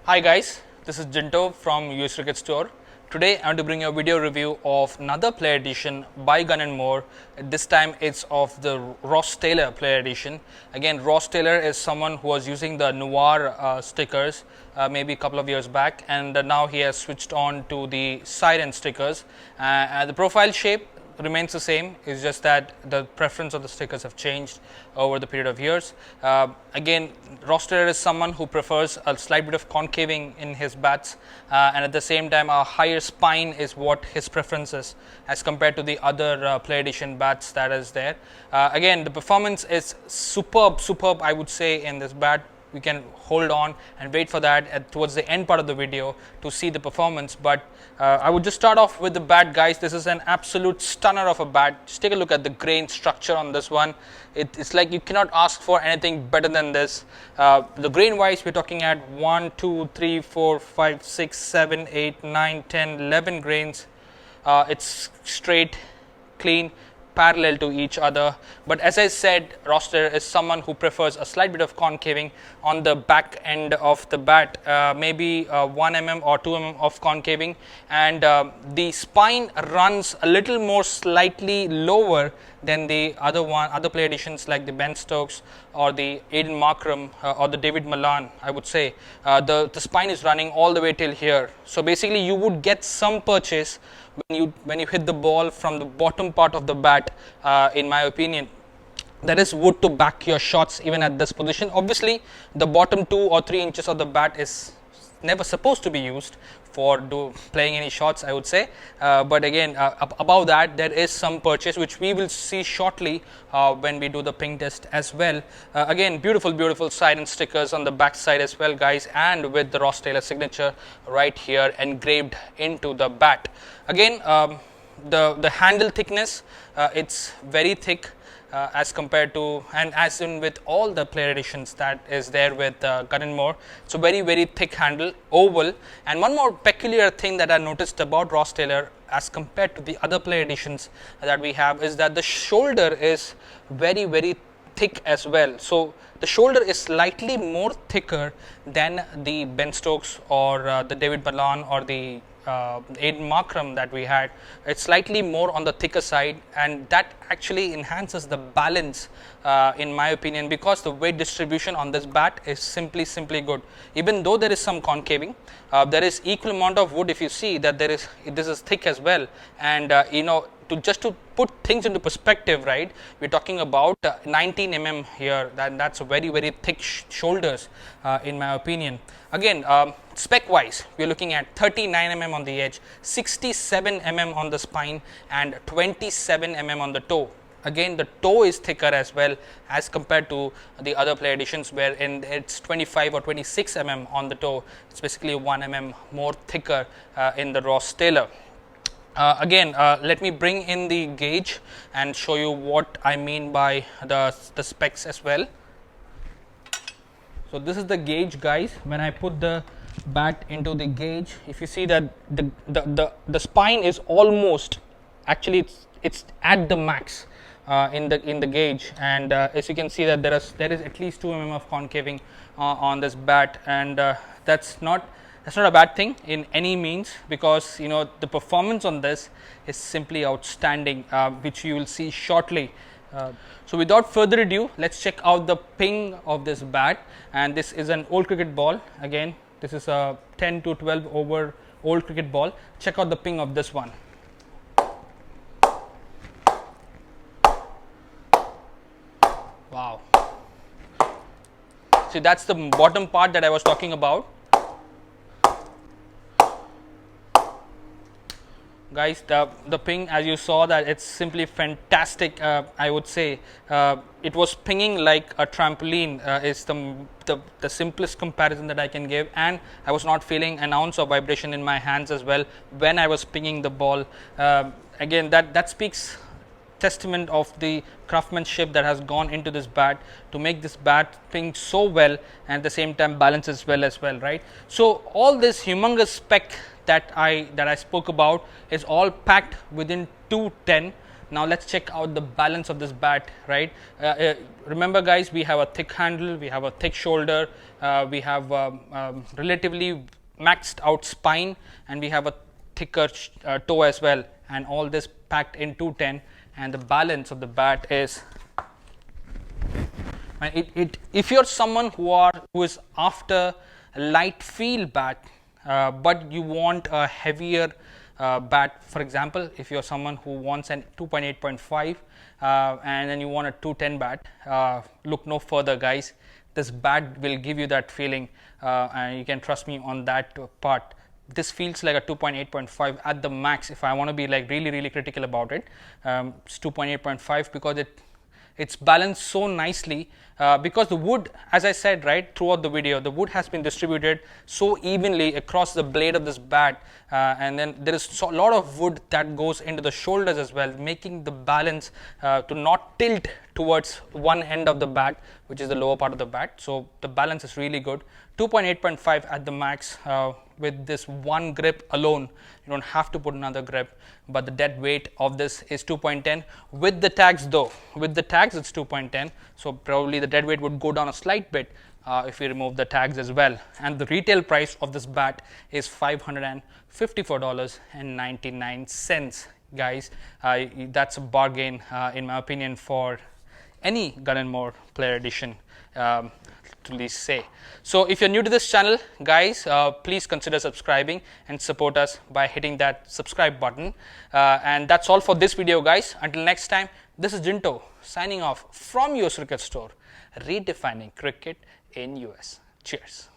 Hi guys, this is Jinto from US Cricket Store. Today I want to bring you a video review of another player edition by Gun & More. This time it's of the Ross Taylor player edition. Again, Ross Taylor is someone who was using the Noir stickers maybe a couple of years back, and now he has switched on to the Siren stickers. The profile shape remains the same. It's just that the preference of the stickers have changed over the period of years. Again, Ross Taylor is someone who prefers a slight bit of concaving in his bats, and at the same time a higher spine is what his preference is as compared to the other play edition bats that is there. Again, the performance is superb I would say in this bat. We can hold on and wait for that towards the end part of the video to see the performance, but I would just start off with the bat, guys. This is an absolute stunner of a bat. Just take a look at the grain structure on this one. It's like you cannot ask for anything better than this. The grain wise, we're talking at 1 2 3 4 5 6 7 8 9 10 11 grains. It's straight, clean, parallel to each other. But as I said, Ross Taylor is someone who prefers a slight bit of concaving on the back end of the bat, maybe 1 mm or 2 mm of concaving, and the spine runs a little more slightly lower than the other play editions like the Ben Stokes or the Aiden Markram or the David Malan. I would say the spine is running all the way till here, so basically you would get some purchase when you hit the ball from the bottom part of the bat. In my opinion, there is wood to back your shots even at this position. Obviously the bottom 2 or 3 inches of the bat is never supposed to be used for playing any shots, I would say, but again, above that there is some purchase, which we will see shortly when we do the ping test as well. Again, beautiful Siren stickers on the back side as well, guys, and with the Ross Taylor signature right here engraved into the bat. Again, the handle thickness, it's very thick as compared to, and as in with all the player editions that is there with Gun & More. So very thick handle, oval. And one more peculiar thing that I noticed about Ross Taylor as compared to the other player editions that we have is that the shoulder is very thick as well. So the shoulder is slightly more thicker than the Ben Stokes or the David Malan or the Aiden Markram that we had. It's slightly more on the thicker side, and that actually enhances the balance in my opinion, because the weight distribution on this bat is simply good. Even though there is some concaving, there is equal amount of wood. If you see that this is thick as well, and to put things into perspective, right, we're talking about 19 mm here. That's a very thick shoulders in my opinion. Again, spec wise, we're looking at 39 mm on the edge, 67 mm on the spine, and 27 mm on the toe. Again, the toe is thicker as well as compared to the other play editions, wherein it's 25 or 26 mm on the toe. It's basically 1 mm more thicker in the Ross Taylor. Again, let me bring in the gauge and show you what I mean by the specs as well. So this is the gauge, guys. When I put the bat into the gauge, if you see that the spine is almost, actually it's at the max in the gauge, and as you can see that there is at least 2 mm of concaving on this bat, and that's not a bad thing in any means, because the performance on this is simply outstanding, which you will see shortly. So without further ado, let's check out the ping of this bat. And this is an old cricket ball. Again, this is a 10 to 12 over old cricket ball. Check out the ping of this one. Wow. See, that's the bottom part that I was talking about. Guys, the ping, as you saw, that it's simply fantastic. I would say it was pinging like a trampoline is the simplest comparison that I can give, and I was not feeling an ounce of vibration in my hands as well when I was pinging the ball. Again, that speaks testament of the craftsmanship that has gone into this bat to make this bat ping so well, and at the same time balance as well, right? So all this humongous spec that I spoke about is all packed within 210. Now let's check out the balance of this bat, right? Remember guys, we have a thick handle, we have a thick shoulder, we have relatively maxed out spine, and we have a thicker toe as well, and all this packed in 210, and the balance of the bat is, and if you're someone who is after a light feel bat, but you want a heavier bat, for example, if you're someone who wants an 2.8.5 and then you want a 210 bat, look no further guys. This bat will give you that feeling, and you can trust me on that part. This feels like a 2.8.5 at the max. If I want to be like really critical about it, it's 2.8.5 because it's balanced so nicely, because the wood, as I said right throughout the video, the wood has been distributed so evenly across the blade of this bat, and then there is a lot of wood that goes into the shoulders as well, making the balance to not tilt towards one end of the bat, which is the lower part of the bat. So the balance is really good. 2.8.5 at the max. With this one grip alone, you don't have to put another grip, but the dead weight of this is 2.10. with the tags though, with the tags it's 2.10, so probably the dead weight would go down a slight bit if we remove the tags as well. And the retail price of this bat is $554.99 guys. That's a bargain in my opinion for any Gun & More Player Edition, to least say. So if you're new to this channel guys, please consider subscribing and support us by hitting that subscribe button, and that's all for this video guys. Until next time, this is Jinto signing off from US Cricket Store, redefining cricket in US. Cheers.